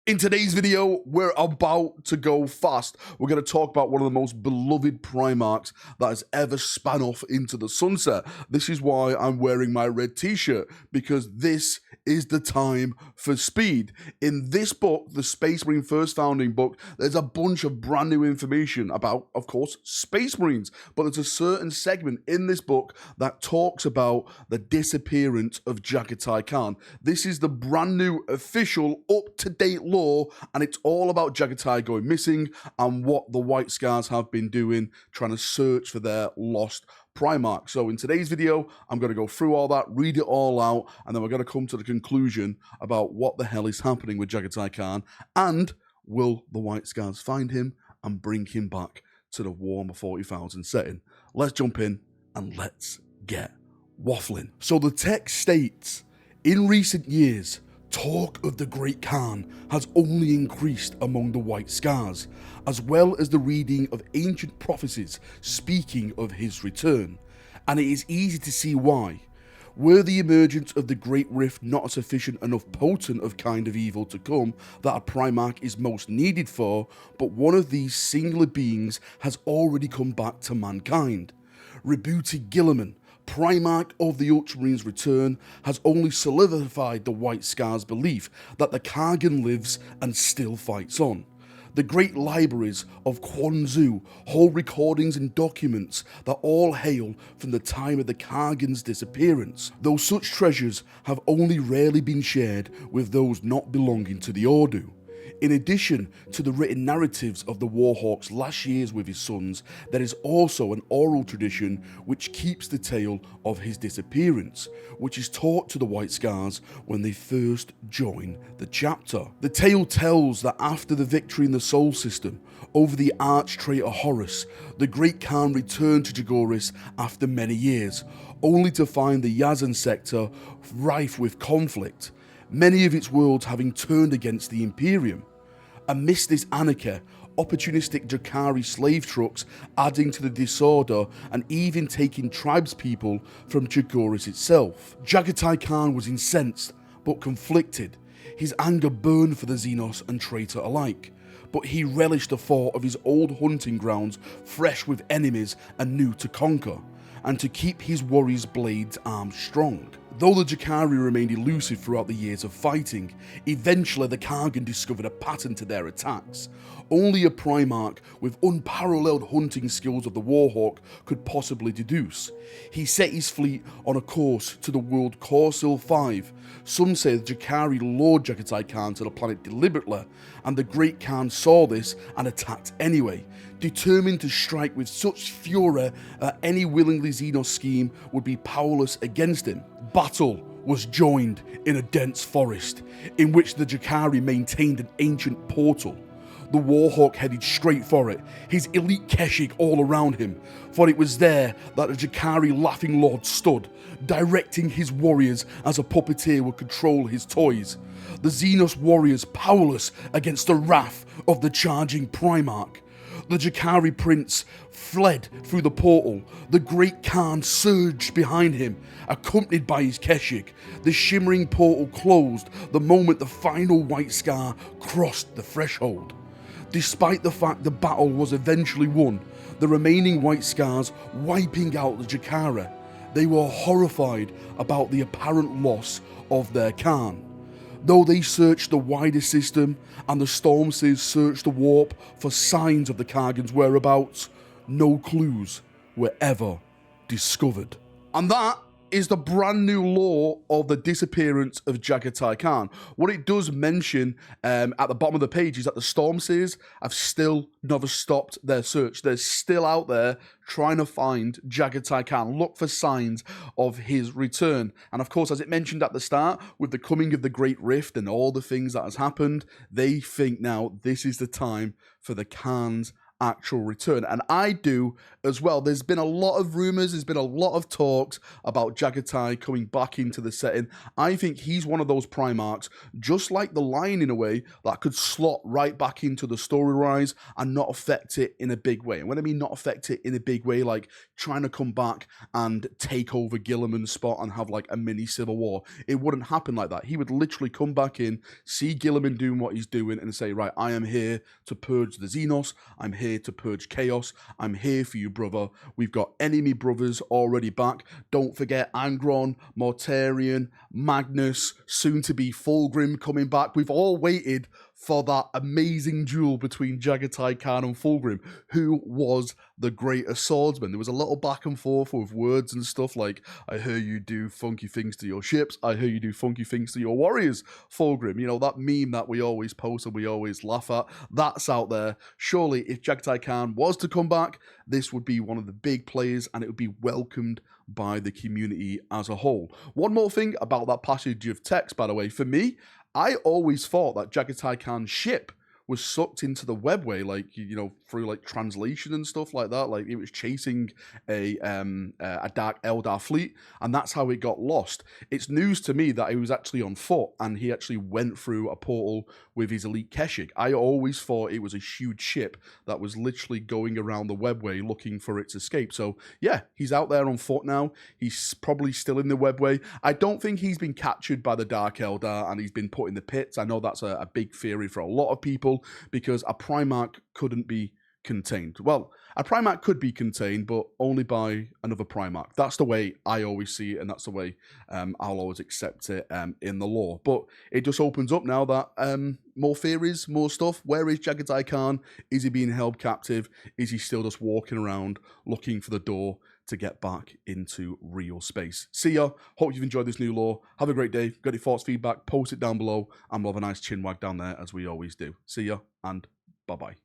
In today's video, we're about to go fast. We're going to talk about one of the most beloved Primarchs that has ever span off into the sunset. This is why I'm wearing my red t-shirt, because this is the time for speed. In this book, the Space Marine First Founding book, there's a bunch of brand new information about, of course, Space Marines. But there's a certain segment in this book that talks about the disappearance of Jaghatai Khan. This is the brand new official up-to-date law, and it's all about Jaghatai going missing and what the White Scars have been doing, trying to search for their lost Primarch. So in today's video, I'm going to go through all that, read it all out, and then we're going to come to the conclusion about what the hell is happening with Jaghatai Khan, and will the White Scars find him and bring him back to the Warhammer 40,000 setting. Let's jump in and let's get waffling. So the text states, in recent years, talk of the Great Khan has only increased among the White Scars, as well as the reading of ancient prophecies speaking of his return, and it is easy to see why. Were the emergence of the Great Rift not a sufficient enough potent of kind of evil to come that a Primarch is most needed for, but one of these singular beings has already come back to mankind. Rebooted Gilliman, Primarch of the Ultramarines' return, has only solidified the White Scars' belief that the Kargan lives and still fights on. The great libraries of Quanzu hold recordings and documents that all hail from the time of the Kargan's disappearance, though such treasures have only rarely been shared with those not belonging to the Ordo. In addition to the written narratives of the Warhawk's last years with his sons, there is also an oral tradition which keeps the tale of his disappearance, which is taught to the White Scars when they first join the chapter. The tale tells that after the victory in the Sol System over the arch-traitor Horus, the Great Khan returned to Jagoris after many years, only to find the Yazan sector rife with conflict, many of its worlds having turned against the Imperium. Amidst this anarchy, opportunistic Jakari slave trucks adding to the disorder and even taking tribespeople from Jagoris itself. Jaghatai Khan was incensed, but conflicted. His anger burned for the Xenos and traitor alike, but he relished the thought of his old hunting grounds fresh with enemies and new to conquer, and to keep his warriors' blades armed strong. Though the Jakari remained elusive throughout the years of fighting, eventually the Kargan discovered a pattern to their attacks. Only a Primarch with unparalleled hunting skills of the Warhawk could possibly deduce. He set his fleet on a course to the world Corsil 5. Some say the Jakari lured Jaghatai Khan to the planet deliberately, and the Great Khan saw this and attacked anyway, determined to strike with such fury that any willingly Xenos scheme would be powerless against him. Battle was joined in a dense forest, in which the Jakari maintained an ancient portal. The Warhawk headed straight for it, his elite Keshik all around him, for it was there that the Jakari Laughing Lord stood, directing his warriors as a puppeteer would control his toys. The Xenos warriors powerless against the wrath of the charging Primarch. The Jakari prince fled through the portal. The Great Khan surged behind him, accompanied by his Keshik. The shimmering portal closed the moment the final White Scar crossed the threshold. Despite the fact the battle was eventually won, the remaining White Scars wiping out the Jakari, they were horrified about the apparent loss of their Khan. Though they searched the wider system and the Stormseers searched the warp for signs of the Kargan's whereabouts, no clues were ever discovered. And that is the brand new lore of the disappearance of Jaghatai Khan. What it does mention at the bottom of the page is that the Stormseers have still never stopped their search. They're still out there trying to find Jaghatai Khan, look for signs of his return. And of course, as it mentioned at the start, with the coming of the Great Rift and all the things that has happened, they think now this is the time for the Khans actual return. And I do as well. There's been a lot of rumors, there's been a lot of talks about Jaghatai coming back into the setting. I think he's one of those Primarchs, just like the Lion in a way, that could slot right back into the story rise and not affect it in a big way. And when I mean not affect it in a big way, like trying to come back and take over Gilliman's spot and have like a mini civil war, it wouldn't happen like that. He would literally come back in, see Gilliman doing what he's doing, and say, right, I am here to purge the Xenos, I'm here to purge chaos, I'm here for you, brother. We've got enemy brothers already back. Don't forget Angron, Mortarion, Magnus, soon to be Fulgrim coming back. We've all waited for that amazing duel between Jaghatai Khan and Fulgrim, who was the greater swordsman. There was a little back and forth with words and stuff like, I hear you do funky things to your ships, I hear you do funky things to your warriors, Fulgrim. You know, that meme that we always post and we always laugh at, that's out there. Surely, if Jaghatai Khan was to come back, this would be one of the big players and it would be welcomed by the community as a whole. One more thing about that passage of text, by the way, for me, I always thought that Jaghatai Khan's ship was sucked into the webway, like, you know, through like translation and stuff like that. Like it was chasing a Dark Eldar fleet, and that's how it got lost. It's news to me that he was actually on foot and he actually went through a portal with his elite Keshik. I always thought it was a huge ship that was literally going around the webway looking for its escape. So yeah, he's out there on foot now. He's probably still in the webway. I don't think he's been captured by the Dark Eldar and he's been put in the pits. I know that's a big theory for a lot of people, because a Primarch couldn't be contained. Well, a Primarch could be contained, but only by another Primarch. That's the way I always see it, and that's the way I'll always accept it in the lore. But it just opens up now that more theories, more stuff. Where is Jaghatai Khan? Is he being held captive? Is he still just walking around looking for the door to get back into real space? See ya. Hope you've enjoyed this new lore. Have a great day. Got any thoughts, feedback, post it down below, and we'll have a nice chin wag down there as we always do. See ya, and bye-bye.